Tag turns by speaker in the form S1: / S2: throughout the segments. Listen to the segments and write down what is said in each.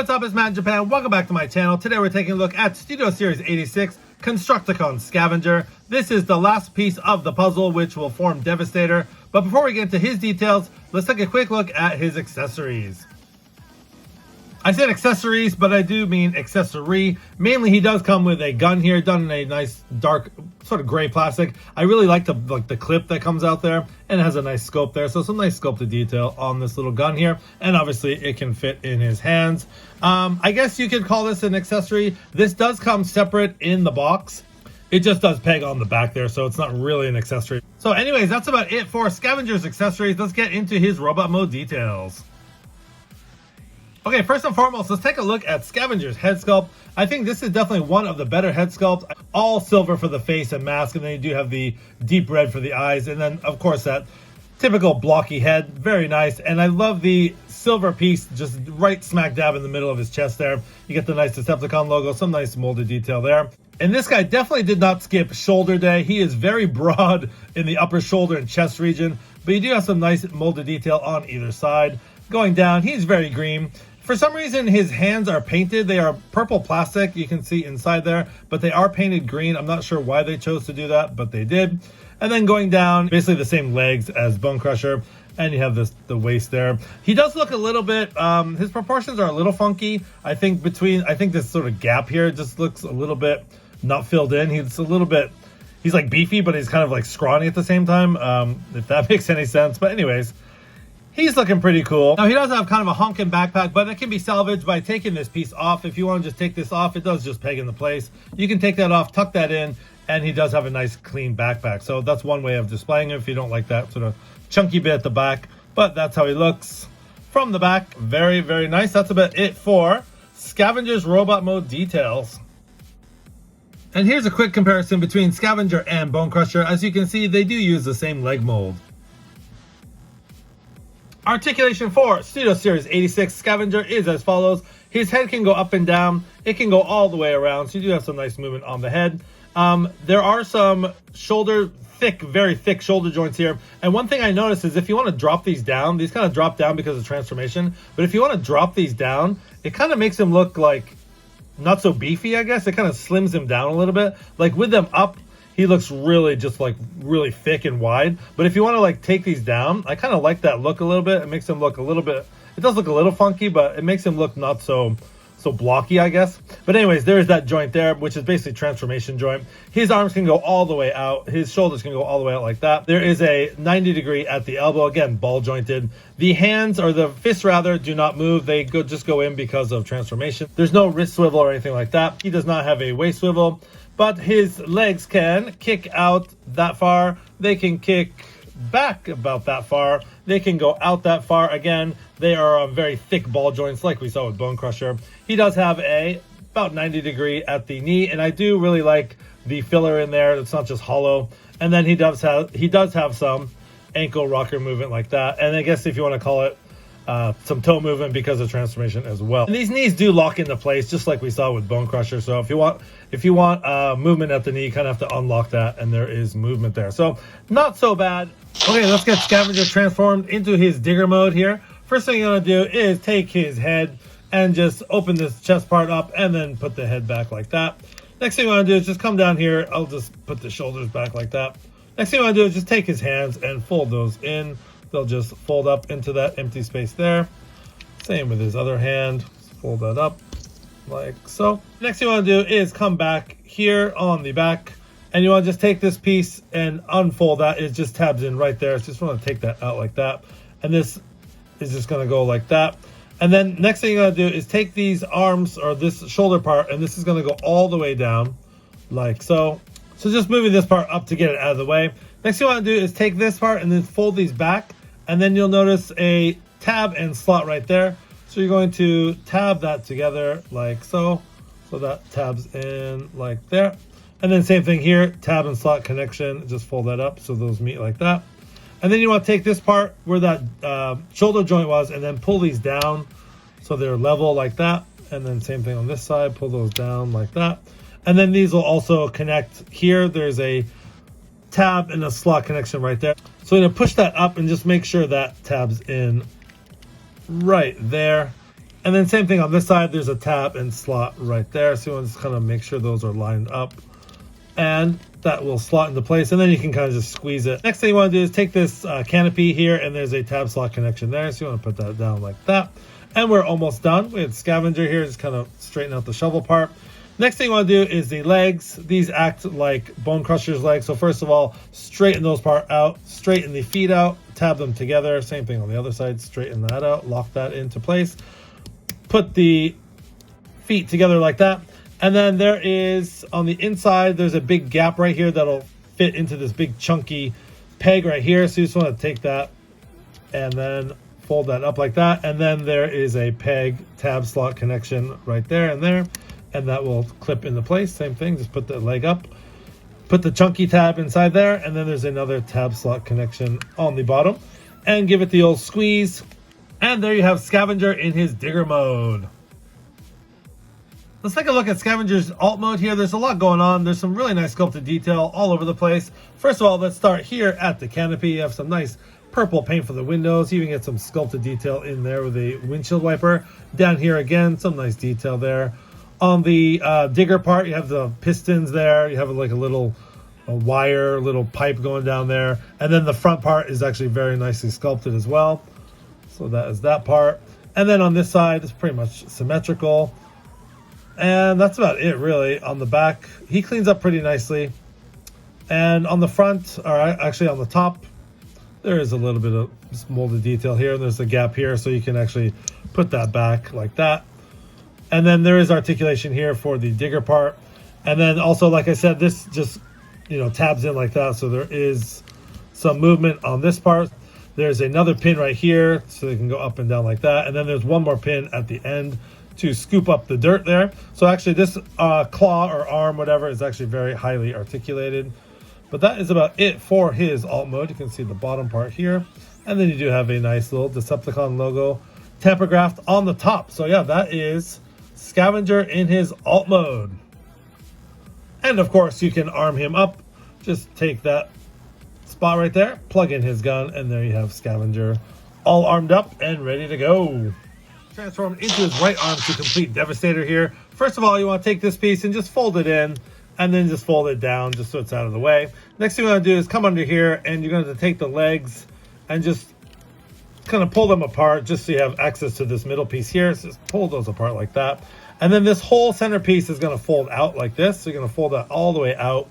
S1: what's up? It's Matt in Japan. Welcome back to my channel. Today we're taking a look at Studio Series 86 Constructicon Scavenger. This is the last piece of the puzzle which will form Devastator. But before we get into his details, let's take a quick look at his accessories. I said accessories, but I do mean accessory. Mainly, he does come with a gun here, done in a nice dark, sort of gray plastic. I really like the clip that comes out there, and it has a nice scope there. So some nice sculpted detail on this little gun here, and obviously it can fit in his hands. I guess you could call this an accessory. This does come separate in the box. It just does peg on the back there, so it's not really an accessory. So anyways, that's about it for Scavenger's accessories. Let's get into his robot mode details. Okay, first and foremost, let's take a look at Scavenger's head sculpt. I think this is definitely one of the better head sculpts. All silver for the face and mask, and then you do have the deep red for the eyes, and then, of course, that typical blocky head. Very nice, and I love the silver piece just right smack dab in the middle of his chest there. You get the nice Decepticon logo, some nice molded detail there. And this guy definitely did not skip shoulder day. He is very broad in the upper shoulder and chest region, but you do have some nice molded detail on either side. Going down, he's very green. For some reason, his hands are painted. They are purple plastic. You can see inside there, but they are painted green. I'm not sure why they chose to do that, but they did. And then going down, basically the same legs as Bone Crusher, and you have the waist there. He does look a little bit, his proportions are a little funky. I think this sort of gap here just looks a little bit not filled in. He's like beefy, but he's kind of like scrawny at the same time, if that makes any sense. But anyways, he's looking pretty cool. Now, he does have kind of a honking backpack, but it can be salvaged by taking this piece off. If you want to just take this off, it does just peg into place. You can take that off, tuck that in, and he does have a nice clean backpack. So that's one way of displaying him if you don't like that sort of chunky bit at the back. But that's how he looks from the back. Very, very nice. That's about it for Scavenger's robot mode details. And here's a quick comparison between Scavenger and Bone Crusher. As you can see, they do use the same leg mold. Articulation for Studio Series 86 Scavenger is as follows. His head can go up and down. It can go all the way around, so you do have some nice movement on the head. There are some very thick shoulder joints here. And one thing I noticed is if you want to drop these down, these kind of drop down because of transformation. But if you want to drop these down, it kind of makes him look like not so beefy, I guess. It kind of slims him down a little bit. Like with them up, he looks really really thick and wide. But if you want to like take these down, I kind of like that look a little bit. It makes him look a little bit, it does look a little funky, but it makes him look not so blocky, I guess. But anyways, there is that joint there, which is basically transformation joint. His arms can go all the way out. His shoulders can go all the way out like that. There is a 90-degree at the elbow, again, ball jointed. The hands, or the fists rather, do not move. They just go in because of transformation. There's no wrist swivel or anything like that. He does not have a waist swivel, but his legs can kick out that far. They can kick back about that far. They can go out that far. Again, they are very thick ball joints like we saw with Bone Crusher. He does have about 90-degree at the knee, and I do really like the filler in there. It's not just hollow. And then he does have some ankle rocker movement like that. And I guess if you want to call it some toe movement because of transformation as well. And these knees do lock into place just like we saw with Bone Crusher. So if you want movement at the knee, you kind of have to unlock that, and there is movement there. So not so bad. Okay, let's get Scavenger transformed into his digger mode here. First thing you're going to do is take his head and just open this chest part up and then put the head back like that. Next thing you want to do is just come down here. I'll just put the shoulders back like that. Next thing you want to do is just take his hands and fold those in. They'll just fold up into that empty space there. Same with his other hand. Just fold that up like so. Next thing you want to do is come back here on the back, and you want to just take this piece and unfold that. It just tabs in right there. So just want to take that out like that. And this is just going to go like that. And then next thing you're going to do is take these arms or this shoulder part, and this is going to go all the way down like so. So just moving this part up to get it out of the way. Next thing you want to do is take this part and then fold these back. And then you'll notice a tab and slot right there. So you're going to tab that together like so. So that tabs in like there. And then same thing here, tab and slot connection. Just fold that up so those meet like that. And then you want to take this part where that shoulder joint was and then pull these down so they're level like that. And then same thing on this side, pull those down like that. And then these will also connect here. There's a tab and a slot connection right there. So I'm going to push that up and just make sure that tabs in right there. And then same thing on this side, there's a tab and slot right there. So you want to just kind of make sure those are lined up. And that will slot into place, and then you can kind of just squeeze it. Next thing you want to do is take this canopy here, and there's a tab slot connection there. So you want to put that down like that. And we're almost done. We have Scavenger here, just kind of straighten out the shovel part. Next thing you want to do is the legs. These act like Bone Crusher's legs. So first of all, straighten those part out, straighten the feet out, tab them together. Same thing on the other side, straighten that out, lock that into place. Put the feet together like that. And then there is, on the inside, there's a big gap right here that'll fit into this big chunky peg right here. So you just want to take that and then fold that up like that. And then there is a peg tab slot connection right there. And that will clip into place. Same thing, just put the leg up. Put the chunky tab inside there. And then there's another tab slot connection on the bottom. And give it the old squeeze. And there you have Scavenger in his digger mode. Let's take a look at Scavenger's alt mode here. There's a lot going on. There's some really nice sculpted detail all over the place. First of all, let's start here at the canopy. You have some nice purple paint for the windows. You even get some sculpted detail in there with a windshield wiper. Down here again, some nice detail there. On the digger part, you have the pistons there. You have like a wire, little pipe going down there. And then the front part is actually very nicely sculpted as well. So that is that part. And then on this side, it's pretty much symmetrical. And that's about it, really. On the back, he cleans up pretty nicely. And on the front, or actually on the top, there is a little bit of molded detail here. And there's a gap here, so you can actually put that back like that. And then there is articulation here for the digger part. And then also, like I said, this just, tabs in like that. So there is some movement on this part. There's another pin right here, so they can go up and down like that. And then there's one more pin at the end to scoop up the dirt there. So actually this claw or arm, whatever, is actually very highly articulated. But that is about it for his alt mode. You can see the bottom part here. And then you do have a nice little Decepticon logo tampographed on the top. So yeah, that is Scavenger in his alt mode. And of course, you can arm him up. Just take that spot right there, plug in his gun, and there you have Scavenger all armed up and ready to go. Transform into his right arm to complete Devastator here. First of all, you want to take this piece and just fold it in, and then just fold it down just so it's out of the way. Next thing you want to do is come under here, and you're going to take the legs and just kind of pull them apart just so you have access to this middle piece here. So just pull those apart like that. And then this whole center piece is going to fold out like this. So you're going to fold that all the way out.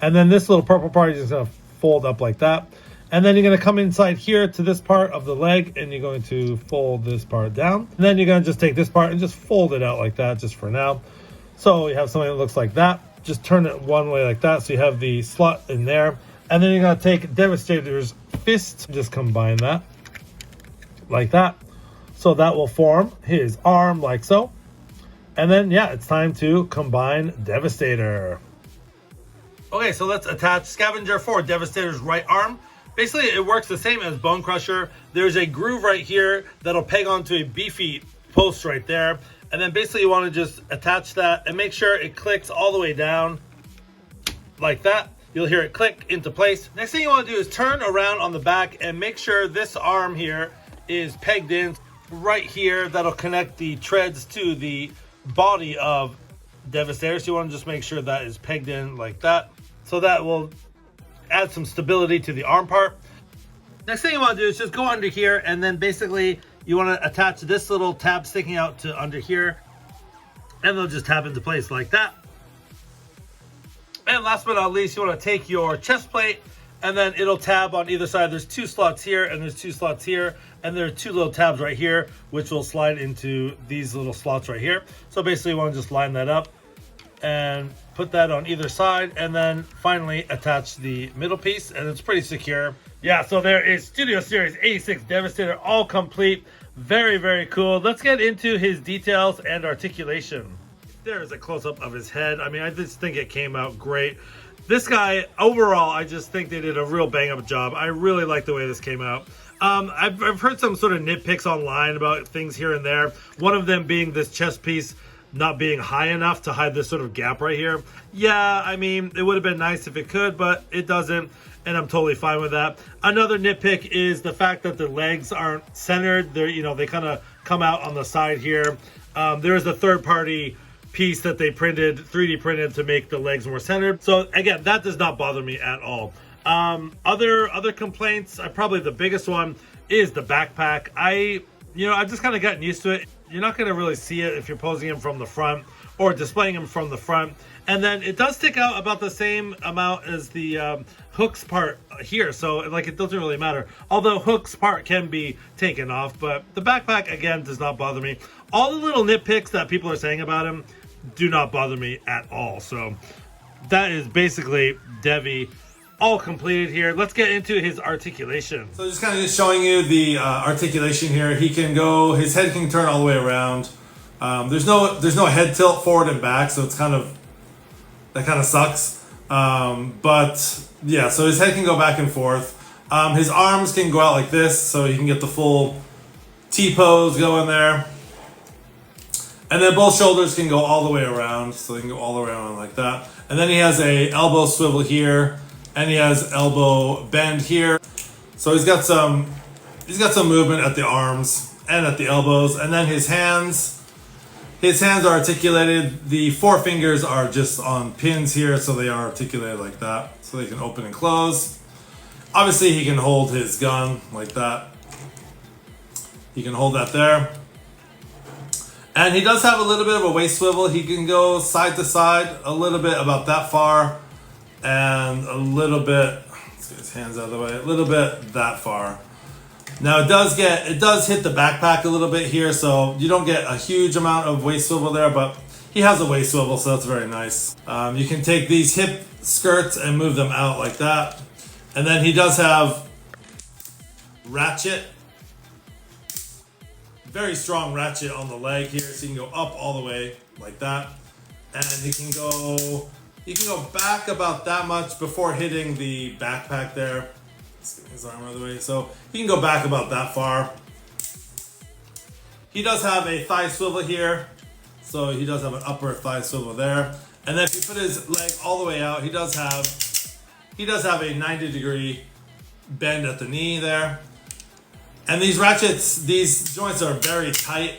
S1: And then this little purple part is just going to fold up like that. And then you're going to come inside here to this part of the leg, and you're going to fold this part down. And then you're going to just take this part and just fold it out like that just for now. So you have something that looks like that. Just turn it one way like that, so you have the slot in there. And then you're going to take Devastator's fist, just combine that like that. So that will form his arm like so. And then, yeah, it's time to combine Devastator. Okay, so let's attach Scavenger for Devastator's right arm. Basically, it works the same as Bone Crusher. There's a groove right here that'll peg onto a beefy post right there. And then basically you want to just attach that and make sure it clicks all the way down like that. You'll hear it click into place. Next thing you want to do is turn around on the back and make sure this arm here is pegged in right here. That'll connect the treads to the body of Devastator. So you want to just make sure that is pegged in like that. So that will add some stability to the arm part. Next thing you want to do is just go under here, and then basically you want to attach this little tab sticking out to under here, and they'll just tab into place like that. And last but not least, you want to take your chest plate, and then it'll tab on either side. There's two slots here, and there's two slots here, and there are two little tabs right here, which will slide into these little slots right here. So basically you want to just line that up and put that on either side, and then finally attach the middle piece, and it's pretty secure. Yeah, so there is Studio Series 86 Devastator, all complete. Very, very cool. Let's get into his details and articulation. There is a close-up of his head. I mean, I just think it came out great. This guy, overall, I just think they did a real bang-up job. I really like the way this came out. I've heard some sort of nitpicks online about things here and there. One of them being this chest piece not being high enough to hide this sort of gap right here. Yeah, I mean, it would have been nice if it could, but it doesn't, and I'm totally fine with that. Another nitpick is the fact that the legs aren't centered. They're, they kind of come out on the side here. There is a third-party piece that they printed, 3D printed, to make the legs more centered. So again, that does not bother me at all. Other complaints, probably the biggest one is the backpack. I've just kind of gotten used to it. You're not going to really see it if you're posing him from the front or displaying him from the front. And then it does stick out about the same amount as the hooks part here. So like, it doesn't really matter. Although hooks part can be taken off, but the backpack, again, does not bother me. All the little nitpicks that people are saying about him do not bother me at all. So that is basically Devi all completed here. Let's get into his articulation. So just kind of showing you the articulation here. He can go, his head can turn all the way around. There's no head tilt forward and back, so it's kind of, that kind of sucks. But yeah, so his head can go back and forth. His arms can go out like this, so you can get the full T-pose going there. And then both shoulders can go all the way around, so they can go all the way around like that. And then he has a elbow swivel here, and he has elbow bend here. So he's got some movement at the arms and at the elbows. And then his hands are articulated. The four fingers are just on pins here, so they are articulated like that, so they can open and close. Obviously, he can hold his gun like that. He can hold that there. And he does have a little bit of a waist swivel. He can go side to side a little bit, about that far, and a little bit, let's get his hands out of the way, a little bit that far. Now it does hit the backpack a little bit here, so you don't get a huge amount of waist swivel there, but he has a waist swivel, so that's very nice. You can take these hip skirts and move them out like that. And then he does have ratchet. Very strong ratchet on the leg here, so you can go up all the way like that. And you can go back about that much before hitting the backpack there. Let's get his arm out of the way. So he can go back about that far. He does have a thigh swivel here. So he does have an upper thigh swivel there. And then if you put his leg all the way out, he does have a 90-degree bend at the knee there. And these ratchets, these joints are very tight.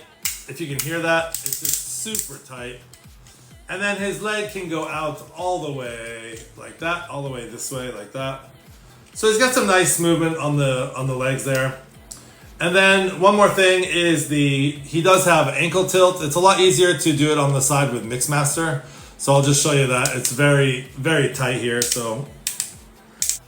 S1: If you can hear that, it's just super tight. And then his leg can go out all the way like that, all the way this way like that. So he's got some nice movement on the legs there. And then one more thing is he does have ankle tilt. It's a lot easier to do it on the side with Mixmaster. So I'll just show you that. It's very, very tight here. So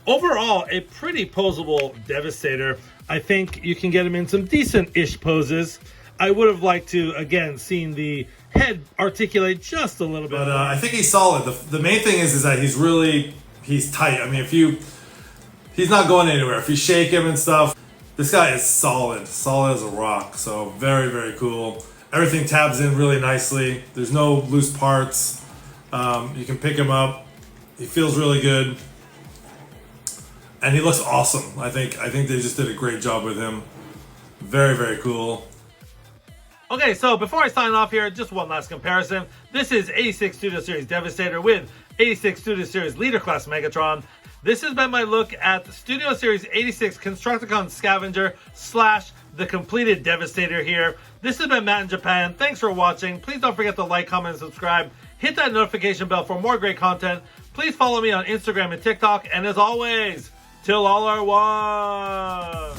S1: overall, a pretty posable Devastator. I think you can get him in some decent-ish poses. I would have liked to, again, seen the head articulate just a little bit. But I think he's solid. The main thing is that he's tight. I mean, he's not going anywhere. If you shake him and stuff, this guy is solid as a rock. So very, very cool. Everything tabs in really nicely. There's no loose parts. You can pick him up. He feels really good. And he looks awesome. I think they just did a great job with him. Very, very cool. Okay, so before I sign off here, just one last comparison. This is 86 Studio Series Devastator with 86 Studio Series Leader Class Megatron. This has been my look at Studio Series 86 Constructicon Scavenger / the completed Devastator here. This has been Matt in Japan. Thanks for watching. Please don't forget to like, comment, and subscribe. Hit that notification bell for more great content. Please follow me on Instagram and TikTok. And as always, till all are one.